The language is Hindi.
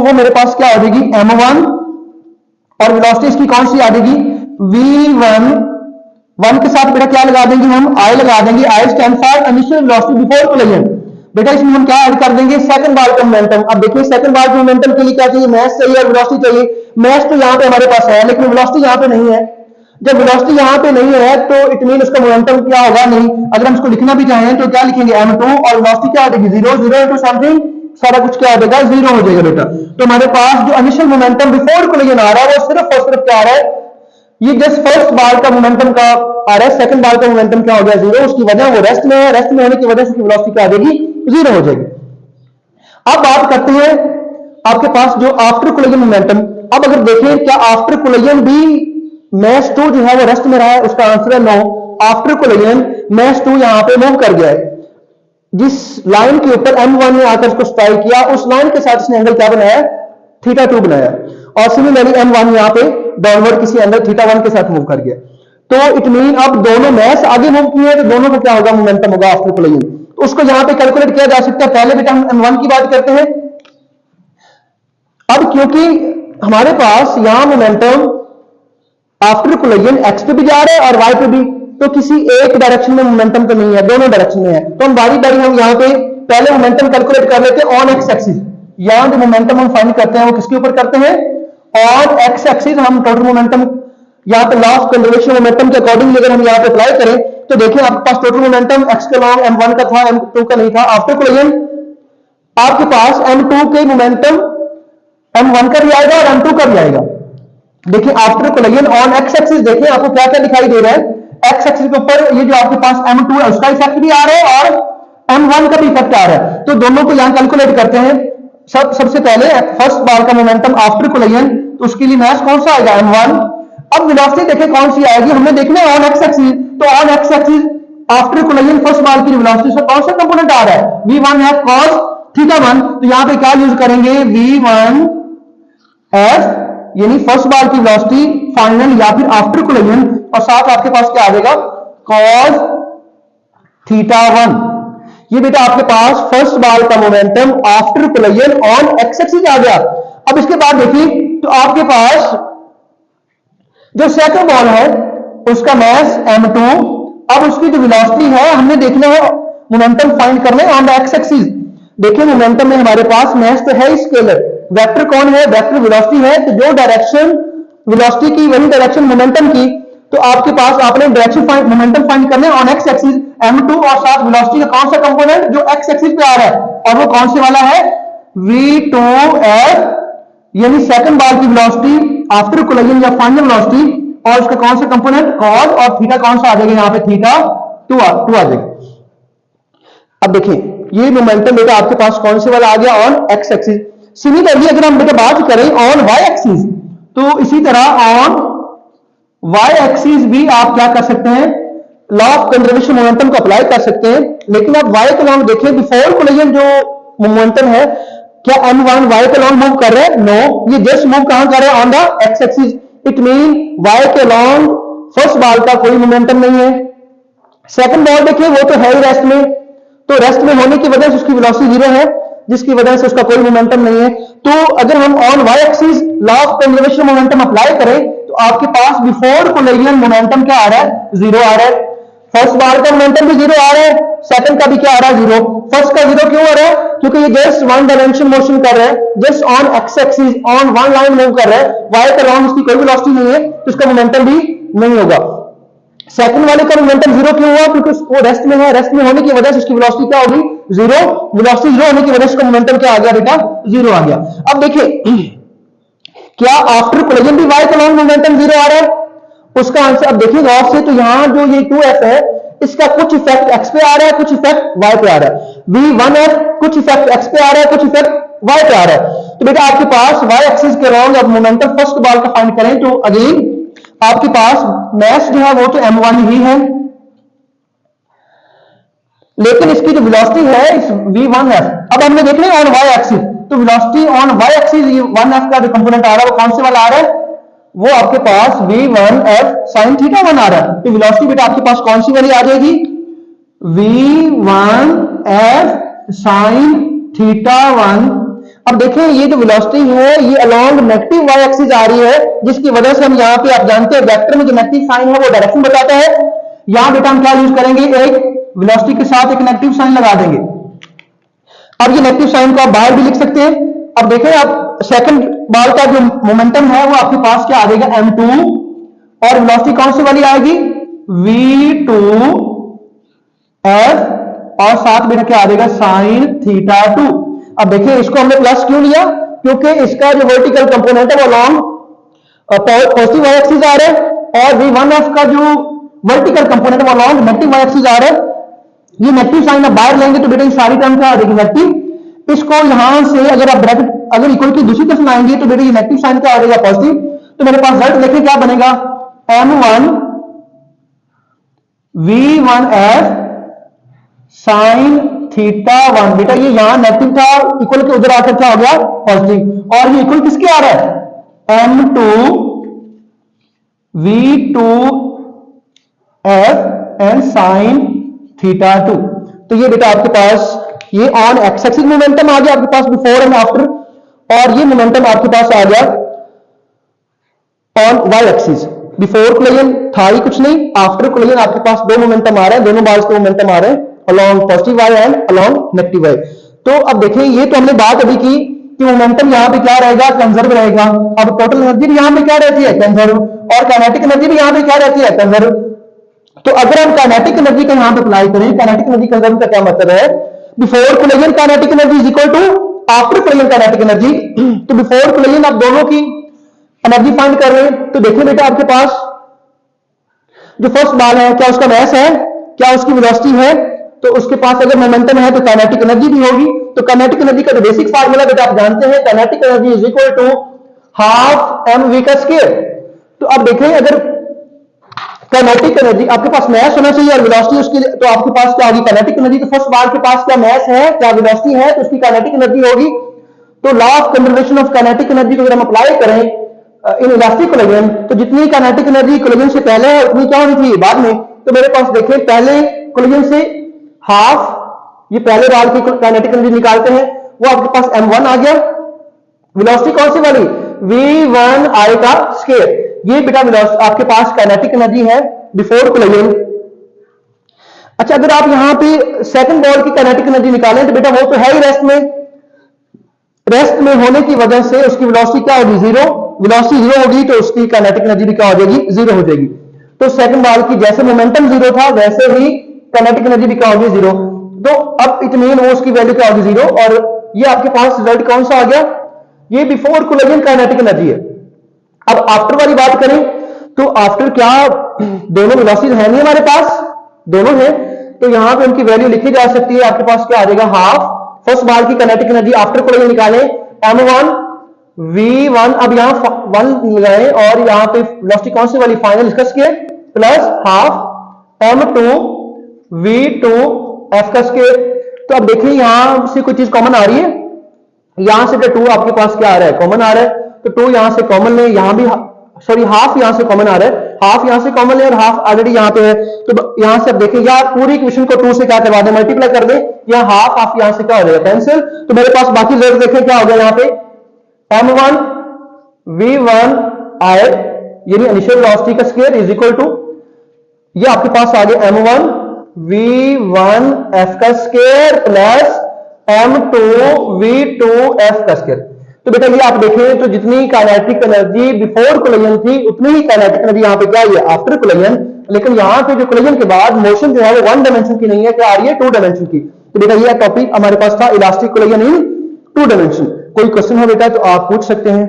वो मेरे पास क्या आ जाएगी m1 और वेलोसिटी इसकी कौन सी आ जाएगी v1 वन के साथ बेटा क्या लगा देंगे हम आई लगा देंगे I stand for initial velocity before collision बेटा इसमें हम क्या ऐड कर देंगे सेकंड बार का मोमेंटम अब देखिए सेकंड बार के मोमेंटम के लिए क्या चाहिए मास चाहिए और वेलोसिटी चाहिए मास तो यहां पे हमारे पास है लेकिन वेलोसिटी यहां पे नहीं है जब वेलोसिटी यहां पे नहीं है तो इट मीन उसका मोमेंटम क्या होगा नहीं अगर हम इसको लिखना भी चाहें तो क्या लिखेंगे m2 और वेलोसिटी क्या आ जाएगी 0 0 into समथिंग सारा कुछ क्या हो जाएगा 0 हो जाएगा बेटा तो हमारे पास जो इनिशियल मोमेंटम बिफोर कोलिजन आ रहा है वो सिर्फ और सिर्फ क्या आ रहा है ये जस्ट फर्स्ट बार का मोमेंटम का आ रहा है सेकंड बार का मोमेंटम क्या हो गया 0 उसकी वजह वो रेस्ट में है रेस्ट में होने की वजह से उसकी वेलोसिटी क्या आ जाएगी 0 हो जाएगी अब बात करते हैं आपके पास जो आफ्टर कोलिजन मोमेंटम अब अगर देखें क्या आफ्टर कोलिजन भी mass 2 जो है वो रेस्ट में रहा है उसका आंसर है नो आफ्टर कोलिजन mass 2 यहां पे मूव कर गया है जिस लाइन के ऊपर m1 ने आकर उसको स्ट्राइक किया उस लाइन के साथ इसने एंगल क्या बनाया θ2 बनाया और सिमिलरली m1 यहां पे डाउनवर्ड किसी एंगल θ1 के साथ मूव कर गया तो इट मीन अब दोनों मैस आगे मूव किए तो दोनों का क्या होगा मोमेंटम होगा आफ्टर कोलिजन तो उसको यहां पे कैलकुलेट किया जा सकता है पहले बेटा हम m1 की बात करते हैं अब क्योंकि हमारे पास यहां मोमेंटम आफ्टर कोलिजन एक्स पे भी जा रहा है और वाई पे भी तो किसी एक डायरेक्शन में मोमेंटम तो नहीं है दोनों डायरेक्शन में है तो हम बारी बारी हम यहाँ पे पहले मोमेंटम कैलकुलेट कर लेते हैं ऑन एक्स एक्सिस यहां जो मोमेंटम हम फाइंड करते हैं वो किसके ऊपर करते हैं ऑन एक्स एक्सिस हम टोटल मोमेंटम यहाँ पे लॉ ऑफ कंजर्वेशन मोमेंटम के अकॉर्डिंग अगर हम यहाँ पे अप्लाई करें तो देखिए आपके पास टोटल मोमेंटम एक्स के लॉन्ग m1 का था m2 का नहीं था आफ्टर कोलिजन आपके पास m2 के मोमेंटम m1 का भी आएगा और m2 का भी आएगा देखिए after collision on x axis देखिए आपको क्या क्या दिखाई दे रहा है एक्स एक्सिस के ऊपर ये जो आपके पास m2 है उसका इफेक्ट भी आ रहा है और m1 का भी इफेक्ट आ रहा है तो दोनों को यहां कैलकुलेट करते हैं सबसे पहले फर्स्ट बार का मोमेंटम आफ्टर कोलिजन तो उसके लिए मास कौन सा आएगा m1 अब वेलोसिटी देखिए कौन सी आएगी हमने देखना है ऑन एक्स एक्सिस तो on x axis after collision first बार की वेलोसिटी से कौन सा कंपोनेंट आ रहा है v1 है cos θ1 तो यहां पे क्या यूज करेंगे v1 f यानी फर्स्ट बार की वेलोसिटी फाइनल या फिर आफ्टर कोलिजन और साथ आपके पास क्या आ जाएगा cos θ1 ये बेटा आपके पास फर्स्ट बार का momentum after collision on x axis आ गया अब इसके बाद देखिए तो आपके पास जो सेकंड बॉल है उसका मास m2 अब उसकी जो वेलोसिटी है हमने देखना है मोमेंटम फाइंड करना है ऑन द एक्स एक्सिस देखिए मोमेंटम में हमारे पास मास तो है स्केलर वेक्टर कौन है वेक्टर वेलोसिटी है तो जो डायरेक्शन वेलोसिटी की वही डायरेक्शन मोमेंटम की तो आपके पास आपने डायरेक्शन मोमेंटम फाइंड करना है ऑन एक्स एक्सिस m2 और साथ वेलोसिटी का कौन सा कंपोनेंट जो एक्स एक्सिस पे आ रहा है और वो कौन से वाला है v2f यानी सेकंड बार की वेलोसिटी आफ्टर कोलिजन या फाइनल वेलोसिटी और उसका कौन सा कंपोनेंट cos और थीटा कौन सा आ जाएगा यहाँ पे θ2 आ जाएगा अब देखिए ये मोमेंटम बेटा आपके पास कौन से वाला आ गया ऑन एक्स एक्सिस सिमिलरली अगर हम बेटा बात करें ऑन वाई एक्सिस तो इसी तरह ऑन वाई एक्सिस भी आप क्या कर सकते हैं लॉ ऑफ कंजर्वेशन मोमेंटम को अप्लाई कर सकते हैं लेकिन आप वाई के लॉन्ग देखें बिफोर कोलिजन जो मोमेंटम है क्या m1 वाई के लॉन्ग मूव कर रहा है नो ये जस्ट मूव कहां कर रहा है on the x axis it mean y के लॉन्ग फर्स्ट बॉल का कोई मोमेंटम नहीं है सेकंड बॉल देखिए वो तो है ही रेस्ट में तो रेस्ट में होने की वजह से उसकी वेलोसिटी 0 है जिसकी वजह से उसका कोई मोमेंटम नहीं है तो अगर हम on y axis law of conservation momentum apply करें तो आपके पास बिफोर कोलिजन मोमेंटम क्या आ रहा है 0 आ रहा है फर्स्ट बार का मोमेंटम भी 0 आ रहा है सेकंड का भी क्या आ रहा है 0 फर्स्ट का 0 क्यों आ रहा है क्योंकि ये जस्ट वन डायमेंशन मोशन कर रहा है just on x axis on one line move कर रहा है वाई के लॉन्ग उसकी कोई वेलोसिटी नहीं है तो उसका मोमेंटम भी नहीं होगा सेकंड वाले का मोमेंटम 0 क्यों हुआ क्योंकि वो रेस्ट में है रेस्ट में होने की वजह से उसकी वेलोसिटी क्या होगी 0 वेलोसिटी 0 होने की वजह से उसका मोमेंटम क्या आ गया बेटा 0 आ गया अब देखिए क्या आफ्टर कोलिजन भी वाई का लॉन्ग मोमेंटम 0 आ रहा है उसका आंसर अब देखिए गौर से तो यहां जो ये 2f है इसका कुछ इफेक्ट x पे आ रहा है कुछ इफेक्ट y पे आ रहा है v1f कुछ इफेक्ट x पे आ रहा है कुछ इफेक्ट y पे आ रहा है तो बेटा आपके पास y एक्सिस के अराउंड अब मोमेंटम फर्स्ट बॉल का फाइंड करें तो अगेन आपके पास मास जो है वो तो m1 ही है लेकिन इसकी जो वेलोसिटी है इस v1f अब हमने देखना है ऑन y एक्सिस तो velocity on y axis 1f का जो कंपोनेंट आ रहा है वो कौन से वाला आ रहा है वो आपके पास v1f sin θ1 आ रहा है तो वेलोसिटी बेटा आपके पास कौन सी वाली आ जाएगी v1f sin θ1 अब देखें ये जो वेलोसिटी है ये अलोंग नेगेटिव वाई एक्सिस आ रही है, जिसकी वजह से हम यहाँ पे आप जानते हैं वेक्टर में जो नेगेटिव साइन है वो डायरेक्शन बताता है। यहां बेटा हम क्या यूज करेंगे, एक वेलोसिटी के साथ एक नेगेटिव साइन लगा देंगे। अब ये नेगेटिव साइन को आप बाहर भी लिख सकते हैं। अब देखें आप सेकंड बॉल का जो मोमेंटम है वो आपके पास क्या आ जाएगा m2, और वेलोसिटी कौन सी वाली आएगी v2 f, और साथ में क्या आ जाएगा sin θ2। अब देखिए इसको हमने प्लस क्यों लिया, क्योंकि इसका जो वर्टिकल कंपोनेंट है वो लॉन्ग पॉजिटिव वाई एक्सिस आ रहा है, और v1f का जो वर्टिकल कंपोनेंट वो लॉन्ग नेगेटिव वाई एक्सिस आ रहा है। ये नेगेटिव साइन आप बाहर लेंगे तो बेटा ये सारी टर्म क्या आ जाएगी नेगेटिव। इसको यहां से अगर आप ब्रैकेट अगर इक्वल की दूसरी तरफ लाएंगे तो बेटा ये नेगेटिव साइन क्या आ जाएगा पॉजिटिव। तो मेरे पास रिजल्ट देखिए क्या बनेगा, m1 v1f sin θ1। बेटा ये यहां नेगेटिव था, इक्वल के उधर आकर क्या हो गया पॉजिटिव, और ये इक्वल किसके आ रहा है m2 v2f एंड sin θ2। तो ये बेटा आपके पास ये ऑन एक्स एक्सिस मोमेंटम आ गया आपके पास बिफोर एंड आफ्टर, और ये मोमेंटम आपके पास आ गया on y axis. Before collision था ही कुछ नहीं, आफ्टर कोलिजन आपके पास दो मोमेंटम आ रहे हैं, दोनों बाल्स के मोमेंटम आ रहे हैं along positive y and along negative y. तो अब देखिए ये तो हमने बात अभी की कि मोमेंटम यहां पे क्या रहेगा कंजर्व रहेगा। अब टोटल एनर्जी भी यहां पे क्या रहती है कंजर्व, और काइनेटिक एनर्जी भी यहां पे क्या रहती है कंजर्व। तो अगर हम काइनेटिक एनर्जी का यहां पे अप्लाई करें, काइनेटिक एनर्जी कंजर्व का क्या मतलब है, before collision kinetic energy is equal to after collision kinetic energy. तो बिफोर कोलिजन आप दोनों की एनर्जी फाइंड कर रहे हैं, तो देखिए बेटा आपके पास जो फर्स्ट बॉल है क्या उसका मास है, क्या उसकी वेलोसिटी है, तो उसके पास अगर मोमेंटम है तो काइनेटिक एनर्जी भी होगी। तो काइनेटिक एनर्जी का जो बेसिक फार्मूला बेटा आप जानते हैं, kinetic energy is equal to half mv का स्क्वायर। तो अब देखें अगर काइनेटिक एनर्जी आपके पास मास होना चाहिए और वेलोसिटी उसकी, तो आपके पास क्या होगी काइनेटिक एनर्जी। तो फर्स्ट बार के पास क्या मास है क्या वेलोसिटी है, तो उसकी काइनेटिक एनर्जी होगी। तो law of conservation of kinetic energy को अगर हम अप्लाई करें इन इलास्टिक कोलिजन, तो जितनी काइनेटिक एनर्जी कोलिजन से पहले है उतनी क्या होनी चाहिए बाद में। तो मेरे पास देखें पहले कोलिजन से हाफ, ये पहले बार की काइनेटिक एनर्जी निकालते हैं, वो आपके पास m1 आ गया। वेलोसिटी कौन सी वाली v1i का स्क्वायर, ये बेटा वेलोसिटी आपके पास काइनेटिक एनर्जी है बिफोर कोलिजन। अच्छा अगर आप यहां पे सेकंड बॉल की काइनेटिक एनर्जी निकालें तो बेटा वो तो है ही रेस्ट में, रेस्ट में होने की वजह से उसकी वेलोसिटी क्या होगी जीरो। वेलोसिटी जीरो होगी तो उसकी काइनेटिक एनर्जी भी क्या हो जाएगी जीरो हो जाएगी। तो सेकंड बॉल की जैसे मोमेंटम जीरो था वैसे ही काइनेटिक एनर्जी भी क्या होगी जीरो। तो अब इट मीन वो उसकी वैल्यू क्या होगी जीरो, और ये आपके पास रिजल्ट कौन सा आ गया, ये बिफोर कोलिजन काइनेटिक एनर्जी है। अब आफ्टर वाली बात करें तो आफ्टर क्या दोनों वेलोसिटी है नहीं हमारे पास, दोनों है, तो यहां पे उनकी वैल्यू लिखी जा सकती है। आपके पास क्या आ जाएगा हाफ, फर्स्ट बार की काइनेटिक एनर्जी आफ्टर कोलिजन निकालें m1 v1, अब यहां 1 लगाएं और यहां पे वेलोसिटी कौन सी वाली फाइनल इसका square plus half m2 v2 f का स्क्वायर। तो अब देखिए यहां से कोई चीज कॉमन आ रही है, यहां से 2 आपके पास क्या आ रहा है कॉमन आ रहा है, तो 2 यहां से कॉमन ले, यहां भी सॉरी हाफ यहां से कॉमन आ रहा है, हाफ यहां से कॉमन ले और हाफ ऑलरेडी यहां पे है। तो यहां से अब देखिए या पूरी इक्वेशन को 2 से क्या करवा दें मल्टीप्लाई कर दें, या हाफ यहां से क्या हो जाएगा कैंसिल। तो मेरे पास बाकी रिजल्ट देखें क्या हो गया यहाँ पे m1 v1i यानी इनिशियल वेलोसिटी का स्क्वायर इज इक्वल टू, ये आपके पास आ गया m1 v1f का स्क्वायर प्लस m2 v2f का स्क्वायर। तो बेटा ये आप देखें तो जितनी काइनेटिक एनर्जी बिफोर कोलिजन थी उतनी ही काइनेटिक एनर्जी यहां पे क्या है आफ्टर कोलिजन। लेकिन यहां पे जो कोलिजन के बाद मोशन जो है वो 1 डायमेंशन की नहीं है, क्या आ रही है 2 डायमेंशन की। तो बेटा ये टॉपिक हमारे पास था इलास्टिक कोलिजन इन 2 डायमेंशन। कोई क्वेश्चन हो बेटा तो आप पूछ सकते हैं।